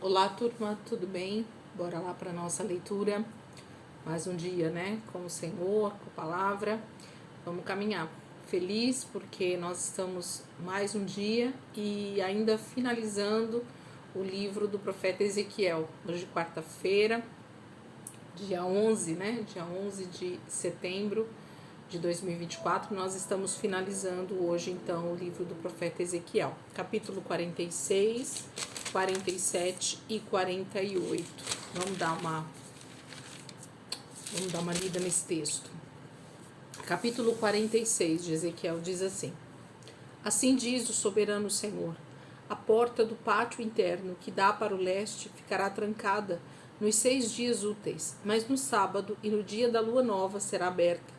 Olá, turma, tudo bem? Bora lá para nossa leitura. Mais um dia, né? Com o Senhor, com a palavra. Vamos caminhar. Feliz porque nós estamos mais um dia e ainda finalizando o livro do profeta Ezequiel. Hoje, quarta-feira, dia 11, né? Dia 11 de setembro de 2024, nós estamos finalizando hoje, então, o livro do profeta Ezequiel. Capítulo 46, 47 e 48. Vamos dar uma lida nesse texto. Capítulo 46 de Ezequiel diz assim: Assim diz o soberano Senhor: a porta do pátio interno que dá para o leste ficará trancada nos 6 dias úteis, mas no sábado e no dia da lua nova será aberta.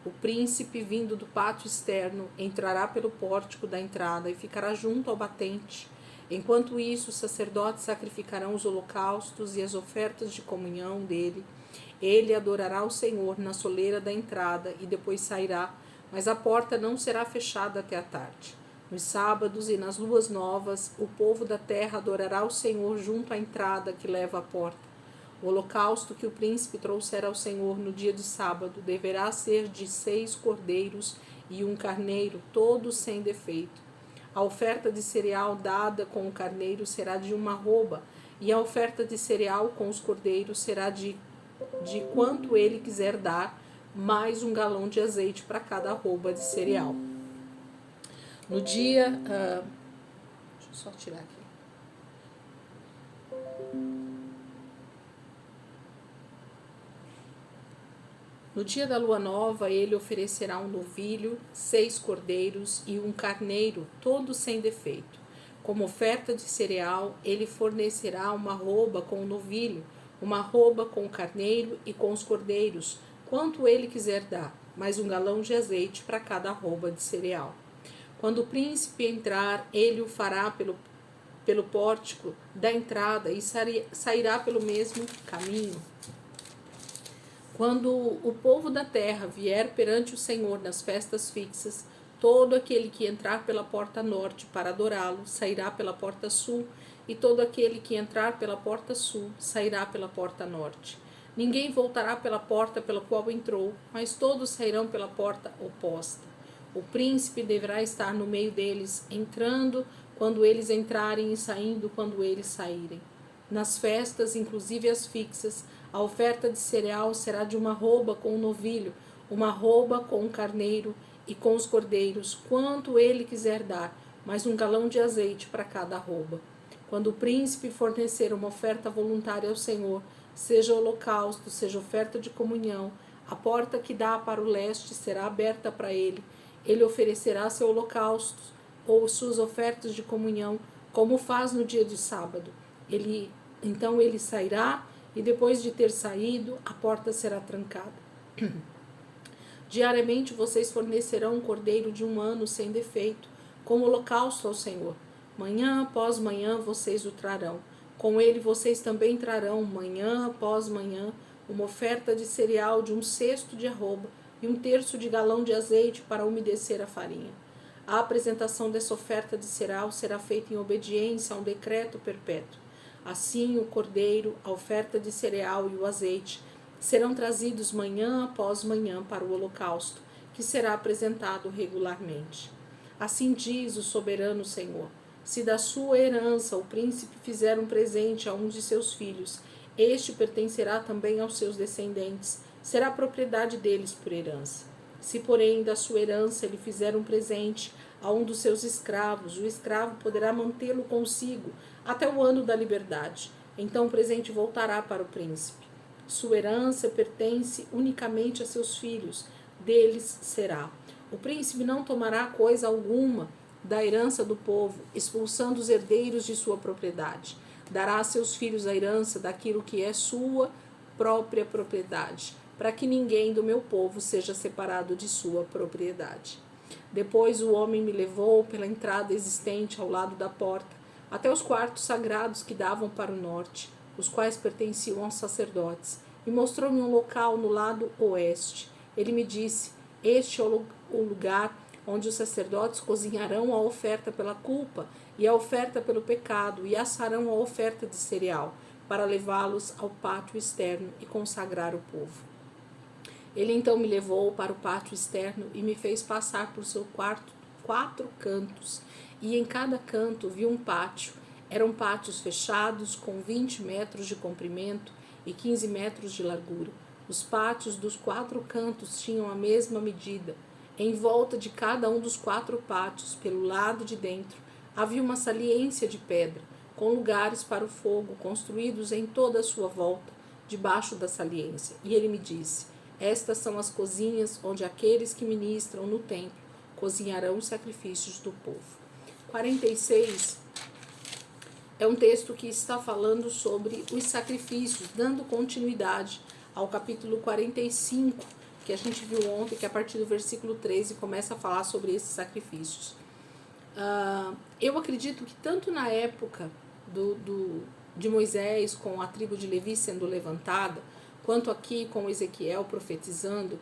O príncipe, vindo do pátio externo, entrará pelo pórtico da entrada e ficará junto ao batente. Enquanto isso, os sacerdotes sacrificarão os holocaustos e as ofertas de comunhão dele. Ele adorará o Senhor na soleira da entrada e depois sairá, mas a porta não será fechada até a tarde. Nos sábados e nas luas novas, o povo da terra adorará o Senhor junto à entrada que leva à porta. O holocausto que o príncipe trouxer ao Senhor no dia de sábado deverá ser de 6 cordeiros e 1 carneiro, todos sem defeito. A oferta de cereal dada com o carneiro será de 1 arroba, e a oferta de cereal com os cordeiros será de quanto ele quiser dar, mais 1 galão de azeite para cada arroba de cereal. No dia... deixa eu só tirar aqui. No dia da lua nova, ele oferecerá 1 novilho, 6 cordeiros e 1 carneiro, todos sem defeito. Como oferta de cereal, ele fornecerá 1 arroba com o novilho, 1 arroba com o carneiro e com os cordeiros, quanto ele quiser dar, mais 1 galão de azeite para cada arroba de cereal. Quando o príncipe entrar, ele o fará pelo pórtico da entrada e sairá pelo mesmo caminho. Quando o povo da terra vier perante o Senhor nas festas fixas, todo aquele que entrar pela porta norte para adorá-lo sairá pela porta sul, e todo aquele que entrar pela porta sul sairá pela porta norte. Ninguém voltará pela porta pela qual entrou, mas todos sairão pela porta oposta. O príncipe deverá estar no meio deles, entrando quando eles entrarem e saindo quando eles saírem. Nas festas, inclusive as fixas, a oferta de cereal será de 1 arroba com o novilho, 1 arroba com o carneiro e com os cordeiros, quanto ele quiser dar, mais 1 galão de azeite para cada arroba. Quando o príncipe fornecer uma oferta voluntária ao Senhor, seja holocausto, seja oferta de comunhão, a porta que dá para o leste será aberta para ele. Ele oferecerá seu holocausto ou suas ofertas de comunhão, como faz no dia de sábado. Então ele sairá, e depois de ter saído, a porta será trancada. Diariamente vocês fornecerão um cordeiro de 1 ano sem defeito, como holocausto ao Senhor. Manhã após manhã vocês o trarão. Com ele vocês também trarão, manhã após manhã, uma oferta de cereal de 1 cesto de arroba e 1/3 de galão de azeite para umedecer a farinha. A apresentação dessa oferta de cereal será feita em obediência a um decreto perpétuo. Assim, o cordeiro, a oferta de cereal e o azeite serão trazidos manhã após manhã para o holocausto, que será apresentado regularmente. Assim diz o soberano Senhor: se da sua herança o príncipe fizer um presente a um de seus filhos, este pertencerá também aos seus descendentes, será propriedade deles por herança. Se, porém, da sua herança ele fizer um presente a um dos seus escravos, o escravo poderá mantê-lo consigo até o ano da liberdade. Então o presente voltará para o príncipe. Sua herança pertence unicamente a seus filhos, deles será. O príncipe não tomará coisa alguma da herança do povo, expulsando os herdeiros de sua propriedade. Dará a seus filhos a herança daquilo que é sua própria propriedade, para que ninguém do meu povo seja separado de sua propriedade. Depois o homem me levou pela entrada existente ao lado da porta, até os quartos sagrados que davam para o norte, os quais pertenciam aos sacerdotes, e mostrou-me um local no lado oeste. Ele me disse: este é o lugar onde os sacerdotes cozinharão a oferta pela culpa e a oferta pelo pecado, e assarão a oferta de cereal, para levá-los ao pátio externo e consagrar o povo. Ele então me levou para o pátio externo e me fez passar por seu quarto 4 cantos, e em cada canto vi um pátio. Eram pátios fechados, com 20 metros de comprimento e 15 metros de largura. Os pátios dos 4 cantos tinham a mesma medida. Em volta de cada um dos 4 pátios, pelo lado de dentro, havia uma saliência de pedra, com lugares para o fogo, construídos em toda a sua volta, debaixo da saliência. E ele me disse: estas são as cozinhas onde aqueles que ministram no templo cozinharão os sacrifícios do povo. 46 é um texto que está falando sobre os sacrifícios, dando continuidade ao capítulo 45, que a gente viu ontem, que a partir do versículo 13 começa a falar sobre esses sacrifícios. Eu acredito que tanto na época de Moisés, com a tribo de Levi sendo levantada, quanto aqui com Ezequiel profetizando,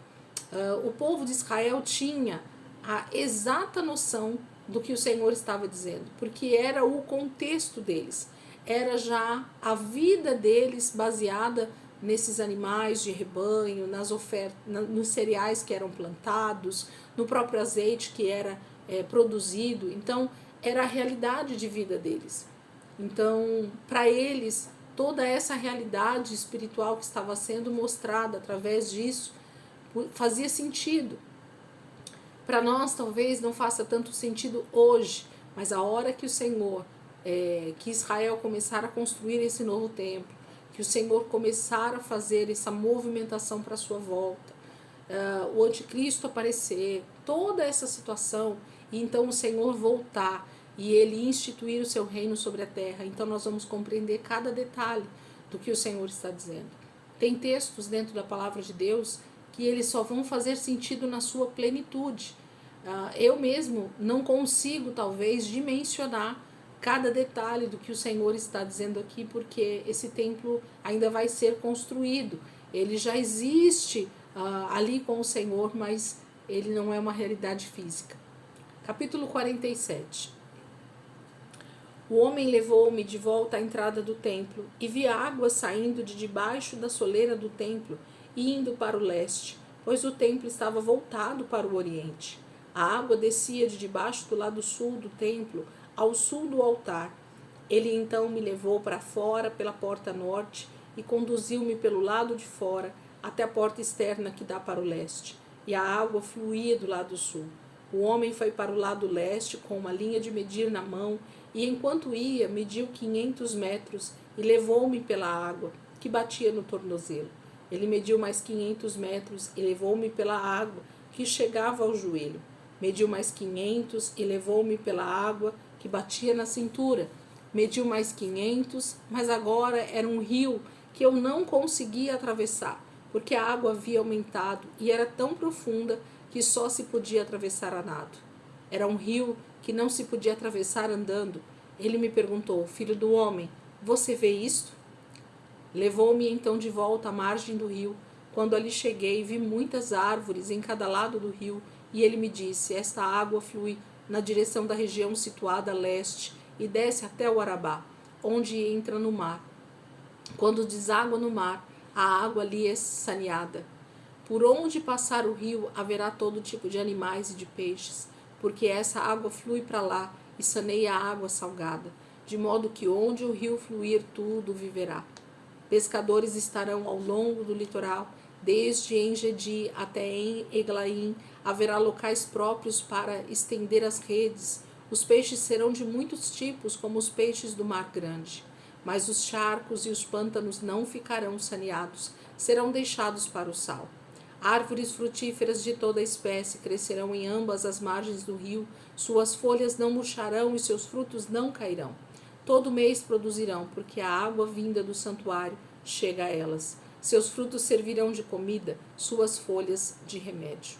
o povo de Israel tinha a exata noção do que o Senhor estava dizendo, porque era o contexto deles, era já a vida deles baseada nesses animais de rebanho, nas ofertas, nos cereais que eram plantados, no próprio azeite que era produzido. Então, era a realidade de vida deles. Então, para eles, toda essa realidade espiritual que estava sendo mostrada através disso fazia sentido. Para nós, talvez não faça tanto sentido hoje, mas a hora que o Senhor, que Israel começar a construir esse novo templo, que o Senhor começar a fazer essa movimentação para a sua volta, o anticristo aparecer, toda essa situação, e então o Senhor voltar e ele instituir o seu reino sobre a terra, então nós vamos compreender cada detalhe do que o Senhor está dizendo. Tem textos dentro da palavra de Deus que eles só vão fazer sentido na sua plenitude. Eu mesmo não consigo, talvez, dimensionar cada detalhe do que o Senhor está dizendo aqui, porque esse templo ainda vai ser construído. Ele já existe ali com o Senhor, mas ele não é uma realidade física. Capítulo 47. O homem levou-me de volta à entrada do templo, e vi água saindo de debaixo da soleira do templo e indo para o leste, pois o templo estava voltado para o oriente. A água descia de debaixo do lado sul do templo ao sul do altar. Ele então me levou para fora pela porta norte e conduziu-me pelo lado de fora até a porta externa que dá para o leste, e a água fluía do lado sul. O homem foi para o lado leste com uma linha de medir na mão, e enquanto ia, mediu 500 metros e levou-me pela água, que batia no tornozelo. Ele mediu mais 500 metros e levou-me pela água, que chegava ao joelho. Mediu mais 500 e levou-me pela água, que batia na cintura. Mediu mais 500, mas agora era um rio que eu não conseguia atravessar, porque a água havia aumentado e era tão profunda que só se podia atravessar a nado. Era um rio que não se podia atravessar andando. Ele me perguntou: filho do homem, você vê isto? Levou-me então de volta à margem do rio. Quando ali cheguei, vi muitas árvores em cada lado do rio, e ele me disse: esta água flui na direção da região situada a leste e desce até o Arabá, onde entra no mar. Quando deságua no mar, a água ali é saneada. Por onde passar o rio haverá todo tipo de animais e de peixes, porque essa água flui para lá e saneia a água salgada, de modo que onde o rio fluir tudo viverá. Pescadores estarão ao longo do litoral, desde Engedi até em Eglaim. Haverá locais próprios para estender as redes. Os peixes serão de muitos tipos, como os peixes do mar grande. Mas os charcos e os pântanos não ficarão saneados, serão deixados para o sal. Árvores frutíferas de toda espécie crescerão em ambas as margens do rio, suas folhas não murcharão e seus frutos não cairão. Todo mês produzirão, porque a água vinda do santuário chega a elas. Seus frutos servirão de comida, suas folhas de remédio.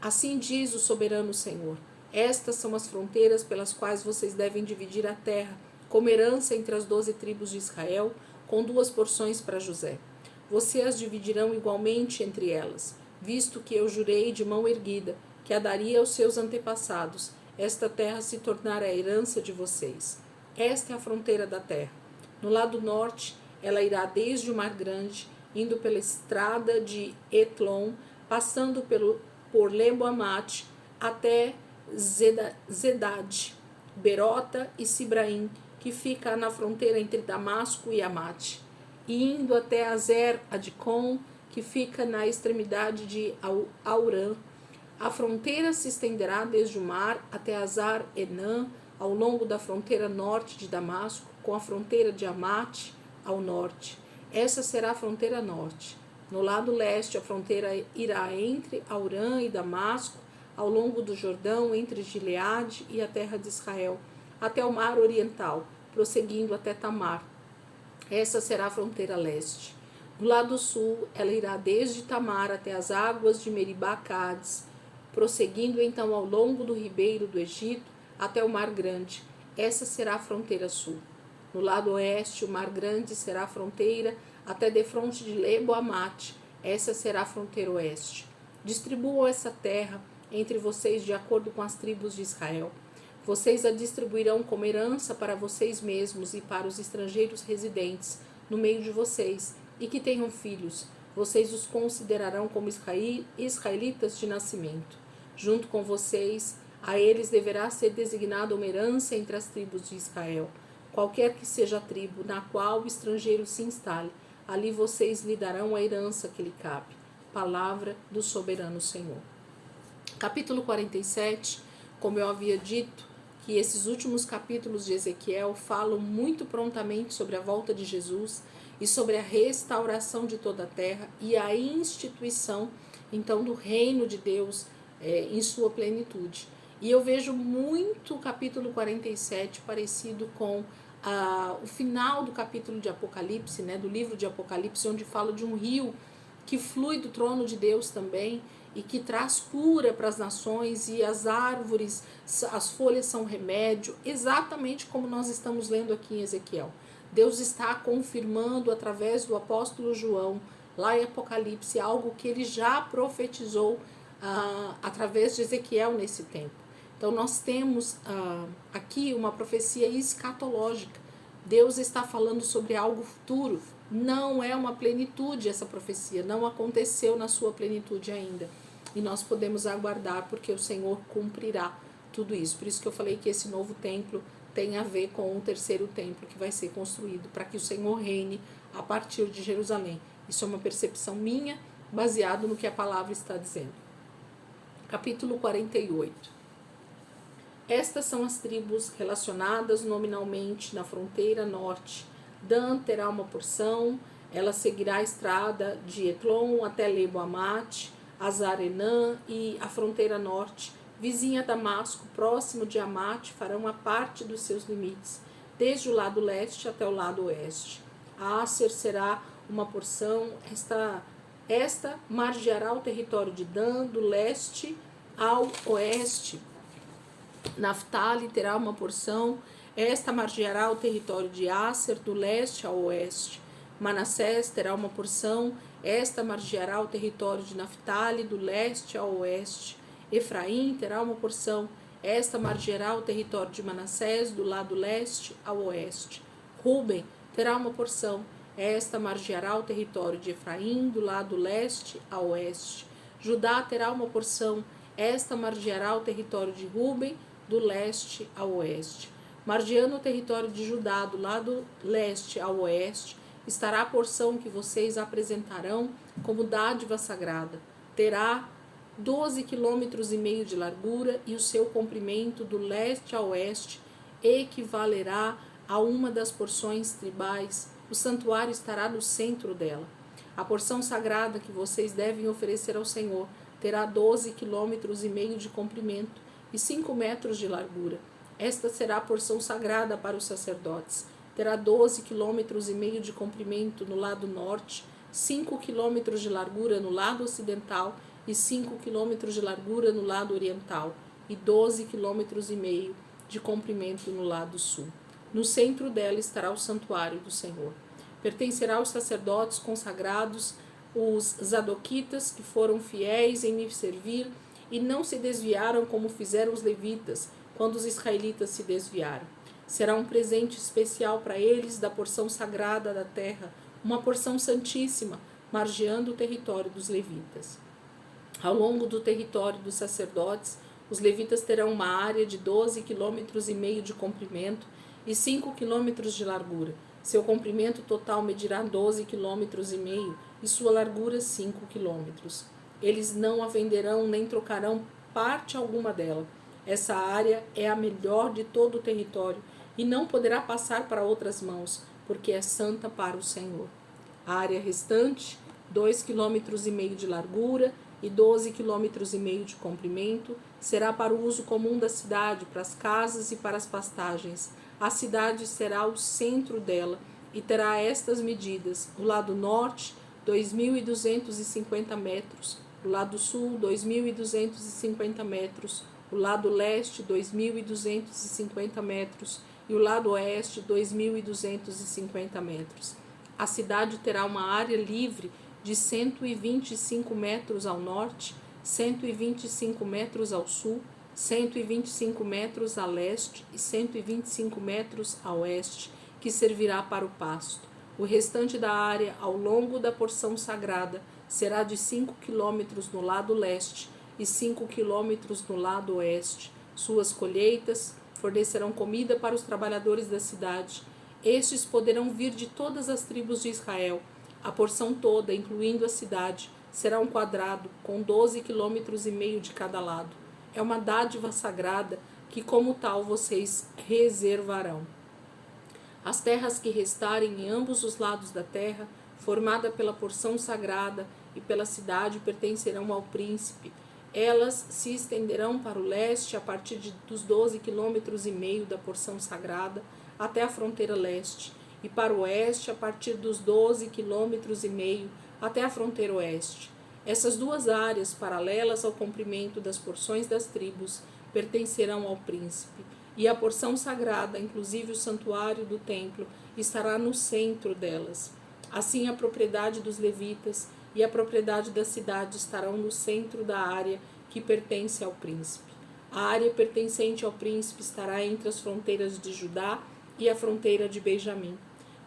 Assim diz o soberano Senhor: estas são as fronteiras pelas quais vocês devem dividir a terra, como herança entre as 12 tribos de Israel, com 2 porções para José. Vocês as dividirão igualmente entre elas, visto que eu jurei de mão erguida que a daria aos seus antepassados. Esta terra se tornará a herança de vocês. Esta é a fronteira da terra. No lado norte, ela irá desde o Mar Grande, indo pela estrada de Etlon, passando por Lebo-Amate, até Zedade, Berota e Sibraim, que fica na fronteira entre Damasco e Amate, e indo até Azer Adicom, que fica na extremidade de Aurã. A fronteira se estenderá desde o mar até Azar Enã, ao longo da fronteira norte de Damasco, com a fronteira de Amate ao norte. Essa será a fronteira norte. No lado leste, a fronteira irá entre Aurã e Damasco, ao longo do Jordão, entre Gileade e a terra de Israel, até o mar oriental, prosseguindo até Tamar. Essa será a fronteira leste. Do lado sul, ela irá desde Tamar até as águas de Meribá-Cádiz, prosseguindo então ao longo do ribeiro do Egito até o Mar Grande. Essa será a fronteira sul. No lado oeste, o Mar Grande será a fronteira até defronte de Lebo-Amate. Essa será a fronteira oeste. Distribuam essa terra entre vocês de acordo com as tribos de Israel. Vocês a distribuirão como herança para vocês mesmos e para os estrangeiros residentes no meio de vocês e que tenham filhos. Vocês os considerarão como israelitas de nascimento. Junto com vocês, a eles deverá ser designada uma herança entre as tribos de Israel. Qualquer que seja a tribo na qual o estrangeiro se instale, ali vocês lhe darão a herança que lhe cabe. Palavra do soberano Senhor. Capítulo 47, como eu havia dito, que esses últimos capítulos de Ezequiel falam muito prontamente sobre a volta de Jesus e sobre a restauração de toda a terra e a instituição, então, do reino de Deus em sua plenitude. E eu vejo muito o capítulo 47 parecido com o final do capítulo de Apocalipse, né, do livro de Apocalipse, onde fala de um rio que flui do trono de Deus também e que traz cura para as nações, e as árvores, as folhas são remédio, exatamente como nós estamos lendo aqui em Ezequiel. Deus está confirmando através do apóstolo João, lá em Apocalipse, algo que ele já profetizou através de Ezequiel nesse tempo. Então nós temos aqui uma profecia escatológica. Deus está falando sobre algo futuro. Não é uma plenitude essa profecia, não aconteceu na sua plenitude ainda. E nós podemos aguardar porque o Senhor cumprirá tudo isso. Por isso que eu falei que esse novo templo tem a ver com o terceiro templo que vai ser construído para que o Senhor reine a partir de Jerusalém. Isso é uma percepção minha, baseado no que a palavra está dizendo. Capítulo 48. Estas são as tribos relacionadas nominalmente na fronteira norte. Dan terá uma porção, ela seguirá a estrada de Etlon até Lebo-Amate, Azar Enã e a fronteira norte, vizinha a Damasco, próximo de Amate, farão a parte dos seus limites, desde o lado leste até o lado oeste. A Aser será uma porção, esta margeará o território de Dan, do leste ao oeste. Naftali terá uma porção, esta margeará o território de Aser, do leste ao oeste. Manassés terá uma porção, esta margeará o território de Naftali, do leste ao oeste. Efraim terá uma porção, esta margeará o território de Manassés, do lado leste ao oeste. Ruben terá uma porção, esta margeará o território de Efraim, do lado leste ao oeste. Judá terá uma porção, esta margeará o território de Ruben, do leste ao oeste. Margeando o território de Judá, do lado leste ao oeste, estará a porção que vocês apresentarão como dádiva sagrada. Terá 12,5 km de largura e o seu comprimento do leste a oeste equivalerá a uma das porções tribais. O santuário estará no centro dela. A porção sagrada que vocês devem oferecer ao Senhor terá 12,5 km de comprimento e 5 metros de largura. Esta será a porção sagrada para os sacerdotes. Terá 12,5 km de comprimento no lado norte, 5 km de largura no lado ocidental e 5 km de largura no lado oriental e 12,5 km de comprimento no lado sul. No centro dela estará o santuário do Senhor. Pertencerá aos sacerdotes consagrados, os zadoquitas que foram fiéis em me servir e não se desviaram como fizeram os levitas, quando os israelitas se desviaram. Será um presente especial para eles da porção sagrada da terra, uma porção santíssima, margeando o território dos levitas. Ao longo do território dos sacerdotes, os levitas terão uma área de 12,5 km de comprimento e 5 km de largura. Seu comprimento total medirá 12,5 km e sua largura 5 km. Eles não a venderão nem trocarão parte alguma dela. Essa área é a melhor de todo o território e não poderá passar para outras mãos, porque é santa para o Senhor. A área restante, 2,5 km de largura e 12,5 km de comprimento, será para o uso comum da cidade, para as casas e para as pastagens. A cidade será o centro dela e terá estas medidas: o lado norte, 2.250 metros, o lado sul, 2.250 metros, o lado leste, 2.250 metros e o lado oeste, 2.250 metros. A cidade terá uma área livre de 125 metros ao norte, 125 metros ao sul, 125 metros a leste e 125 metros a oeste, que servirá para o pasto. O restante da área ao longo da porção sagrada será de 5 quilômetros no lado leste e 5 quilômetros no lado oeste. Suas colheitas fornecerão comida para os trabalhadores da cidade. Estes poderão vir de todas as tribos de Israel. A porção toda, incluindo a cidade, será um quadrado com 12,5 km de cada lado. É uma dádiva sagrada que, como tal, vocês reservarão. As terras que restarem em ambos os lados da terra, formada pela porção sagrada e pela cidade, pertencerão ao príncipe. Elas se estenderão para o leste a partir dos 12,5 km da porção sagrada até a fronteira leste, e para o oeste a partir dos 12,5 km até a fronteira oeste. Essas duas áreas, paralelas ao comprimento das porções das tribos, pertencerão ao príncipe, e a porção sagrada, inclusive o santuário do templo, estará no centro delas. Assim, a propriedade dos levitas e a propriedade da cidade estarão no centro da área que pertence ao príncipe. A área pertencente ao príncipe estará entre as fronteiras de Judá e a fronteira de Benjamim.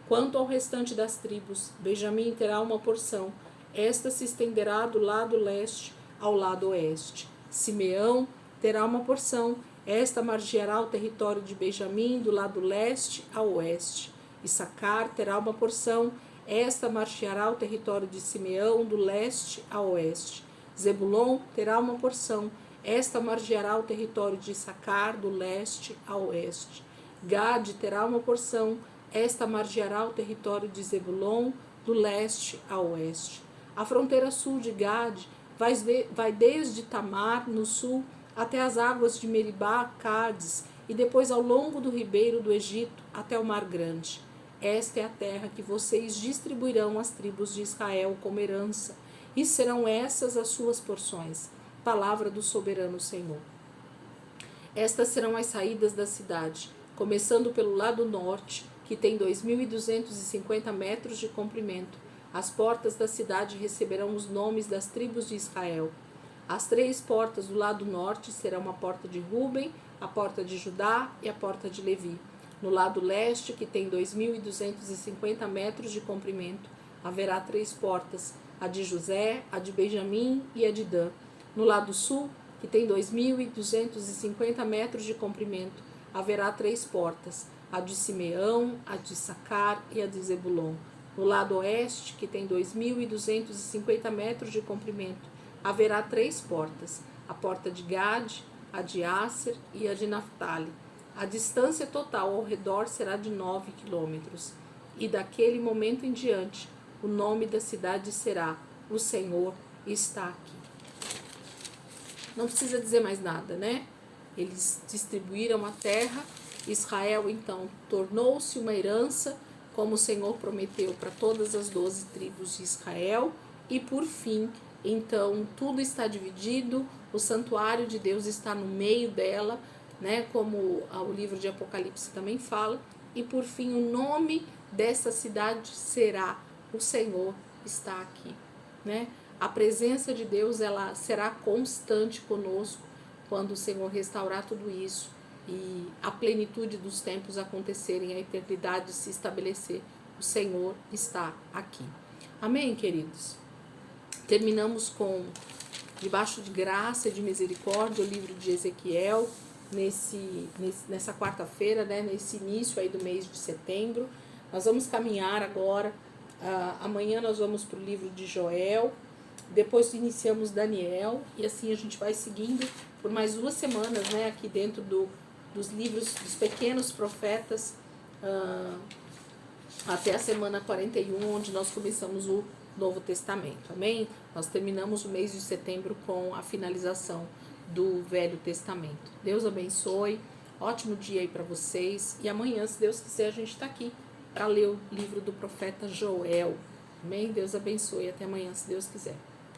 Quanto ao restante das tribos, Benjamim terá uma porção. Esta se estenderá do lado leste ao lado oeste. Simeão terá uma porção. Esta margeará o território de Benjamim do lado leste ao oeste. Issacar terá uma porção. Esta margeará o território de Simeão do leste a oeste. Zebulon terá uma porção. Esta margeará o território de Issacar do leste a oeste. Gade terá uma porção. Esta margeará o território de Zebulon do leste a oeste. A fronteira sul de Gade vai desde Tamar, no sul, até as águas de Meribá, Cádiz, e depois ao longo do ribeiro do Egito até o Mar Grande. Esta é a terra que vocês distribuirão às tribos de Israel como herança, e serão essas as suas porções. Palavra do soberano Senhor. Estas serão as saídas da cidade, começando pelo lado norte, que tem 2.250 metros de comprimento. As portas da cidade receberão os nomes das tribos de Israel. As 3 portas do lado norte serão a porta de Ruben, a porta de Judá e a porta de Levi. No lado leste, que tem 2.250 metros de comprimento, haverá 3 portas, a de José, a de Benjamim e a de Dan. No lado sul, que tem 2.250 metros de comprimento, haverá 3 portas, a de Simeão, a de Issacar e a de Zebulon. No lado oeste, que tem 2.250 metros de comprimento, haverá 3 portas, a porta de Gade, a de Asser e a de Naftali. A distância total ao redor será de 9 quilômetros. E daquele momento em diante, o nome da cidade será: O Senhor está aqui. Não precisa dizer mais nada, né? Eles distribuíram a terra. Israel, então, tornou-se uma herança, como o Senhor prometeu para todas as 12 tribos de Israel. E, por fim, então, tudo está dividido, o santuário de Deus está no meio dela, né? Como o livro de Apocalipse também fala. E, por fim, o nome dessa cidade será: O Senhor está aqui, né? A presença de Deus, ela será constante conosco quando o Senhor restaurar tudo isso e a plenitude dos tempos acontecerem, a eternidade se estabelecer. O Senhor está aqui. Amém, queridos? Terminamos com debaixo de graça e de misericórdia, o livro de Ezequiel, nessa quarta-feira, né, nesse início aí do mês de setembro. Nós vamos caminhar agora, amanhã nós vamos para o livro de Joel, depois iniciamos Daniel, e assim a gente vai seguindo por mais 2 semanas, né, aqui dentro dos livros dos pequenos profetas, até a semana 41, onde nós começamos o Novo Testamento, amém? Nós terminamos o mês de setembro com a finalização do Velho Testamento. Deus abençoe, ótimo dia aí para vocês, e amanhã, se Deus quiser, a gente está aqui para ler o livro do profeta Joel, amém? Deus abençoe, até amanhã, se Deus quiser.